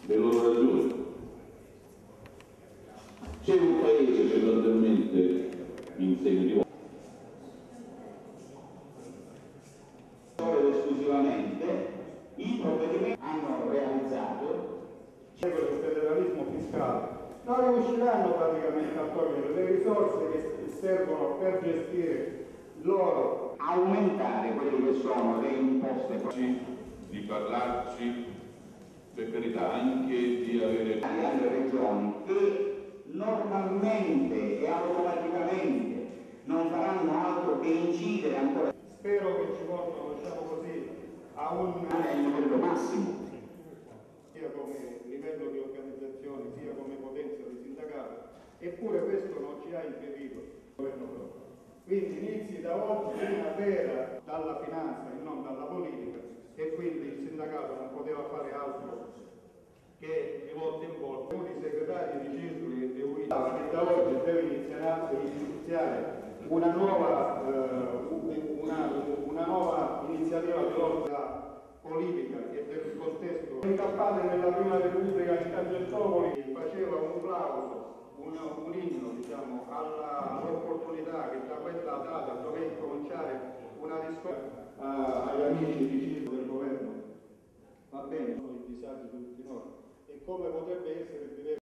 le loro ragioni. C'è un paese che sostanzialmente in segno di esclusivamente i provvedimenti hanno realizzato il federalismo fiscale, non riusciranno praticamente a togliere le risorse che servono per gestire loro, aumentare quelle che sono le imposte, di parlarci, per carità, anche di avere alle regioni che normalmente e automaticamente non faranno altro che incidere ancora. Spero che ci portano, diciamo così, a un livello massimo, sia come livello di organizzazione sia come potenza di sindacato, eppure questo non ci ha impedito il governo proprio. Quindi inizi da oggi una vera dalla finanza e non dalla politica, e quindi il sindacato non poteva fare altro che di volta in volta i segretari di Cisoli e UIA che da oggi deve iniziare una nuova iniziativa di lotta politica e del contesto. Incappate nella prima repubblica di Tangentopoli faceva un plauso, un inno diciamo, all'opportunità che da quella data doveva cominciare una risposta agli amici di Cisoli del governo. Va bene, sono i disagi di tutti noi. E come potrebbe essere diverso?